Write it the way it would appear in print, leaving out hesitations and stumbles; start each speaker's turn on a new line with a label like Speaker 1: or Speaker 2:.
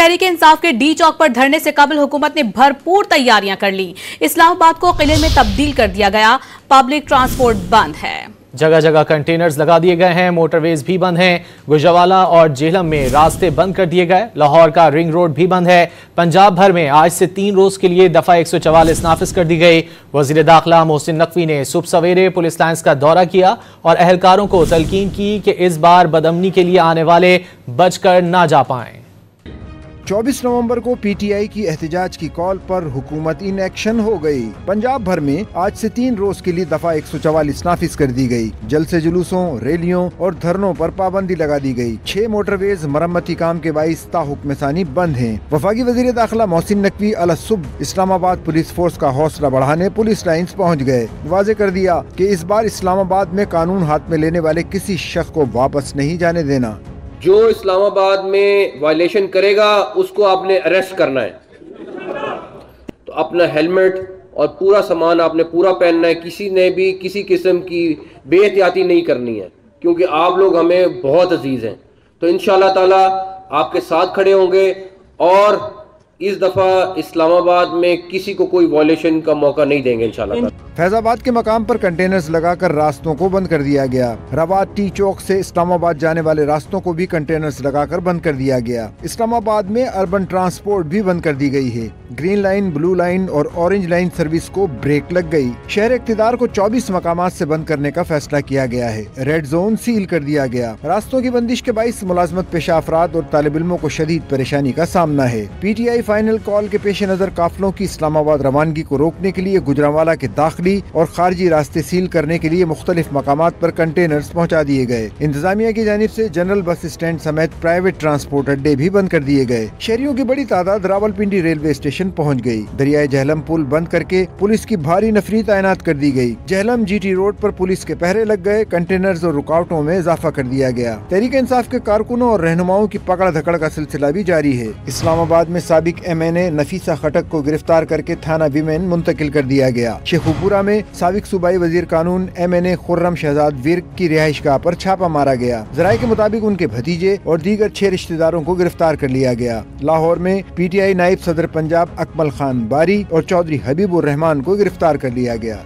Speaker 1: तहरीक इंसाफ के डी चौक पर धरने से कबल हुकूमत ने भरपूर तैयारियां कर ली। इस्लामाबाद को किले में तब्दील कर दिया गया। पब्लिक ट्रांसपोर्ट बंद है।
Speaker 2: जगह जगह कंटेनर्स लगा दिए गए हैं। मोटरवेज भी बंद हैं। गुजरावाला और जेहलम में रास्ते बंद कर दिए गए। लाहौर का रिंग रोड भी बंद है। पंजाब भर में आज से 3 रोज के लिए दफा 144 नाफिज कर दी गई। वजीर दाखिला मोहसिन नकवी ने सुबह सवेरे पुलिस लाइन्स का दौरा किया और अहलकारों को तलकीन की कि इस बार बदअमनी के लिए आने वाले बचकर ना जा पाएं।
Speaker 3: 24 नवंबर को पीटीआई की एहतजाज की कॉल पर हुकूमत इन एक्शन हो गई। पंजाब भर में आज से 3 रोज के लिए दफा 144 नाफिज कर दी गई। जलसे जुलूसों, रैलियों और धरनों पर पाबंदी लगा दी गई। 6 मोटरवेज मरम्मती काम के बाइस ताहुक्म सानी बंद हैं। वफाकी वजीर दाखिला मोहसिन नकवी अलसुबह इस्लामाबाद पुलिस फोर्स का हौसला बढ़ाने पुलिस लाइन्स पहुँच गए। वाजे कर दिया कि इस बार इस्लामाबाद में कानून हाथ में लेने वाले किसी शख्स को वापस नहीं जाने देना।
Speaker 4: जो इस्लामाबाद में वायलेशन करेगा उसको आपने अरेस्ट करना है। तो अपना हेलमेट और पूरा सामान आपने पूरा पहनना है। किसी ने भी किसी किस्म की बेहतियाती नहीं करनी है, क्योंकि आप लोग हमें बहुत अजीज हैं। तो इंशाअल्लाह ताला आपके साथ खड़े होंगे और इस दफा इस्लामाबाद में किसी को कोई वायलेशन का मौका नहीं देंगे इंशाअल्लाह।
Speaker 3: फैजाबाद के मकाम पर कंटेनर्स लगाकर रास्तों को बंद कर दिया गया। रवात टी चौक से इस्लामाबाद जाने वाले रास्तों को भी कंटेनर्स लगाकर बंद कर दिया गया। इस्लामाबाद में अर्बन ट्रांसपोर्ट भी बंद कर दी गई है। ग्रीन लाइन, ब्लू लाइन और ऑरेंज लाइन सर्विस को ब्रेक लग गई। शहर इख्तिदार को 24 मकामात से बंद करने का फैसला किया गया है। रेड जोन सील कर दिया गया। रास्तों की बंदिश के बाइस मुलाजमत पेशा अफराद और तालिब इल्मों को शदीद परेशानी का सामना है। पीटीआई फाइनल कॉल के पेश नजर काफिलों की इस्लामाबाद रवानगी को रोकने के लिए गुजरावाला के दाखिली और खारजी रास्ते सील करने के लिए मुख्तलिफ मकामात पर कंटेनर्स पहुंचा दिए गए। इंतजामिया की जानिब से जनरल बस स्टैंड समेत प्राइवेट ट्रांसपोर्ट अड्डे भी बंद कर दिए गए। शहरियों की बड़ी तादाद रावलपिंडी रेलवे स्टेशन पहुंच गई। दरियाए जहलम पुल बंद करके पुलिस की भारी नफरी तैनात कर दी गई। जहलम जीटी रोड पर पुलिस के पहरे लग गए। कंटेनर्स और रुकावटों में इजाफा कर दिया गया। तहरीक इंसाफ के कारकुनों और रहनुमाओं की पकड़ धकड़ का सिलसिला भी जारी है। इस्लामाबाद में साबिक MNA नफीसा खटक को गिरफ्तार करके थाना विमेन मुंतकिल कर दिया गया। शेखुपुरा में साबिक सूबाई वजीर कानून MNA खुर्रम शहजाद विर्क की रिहाइशगाह पर छापा मारा गया। जराये के मुताबिक उनके भतीजे और दीगर 6 रिश्तेदारों को गिरफ्तार कर लिया गया। लाहौर में PTI नायब सदर पंजाब अकमल खान बारी और चौधरी हबीबुर रहमान को गिरफ्तार कर लिया गया।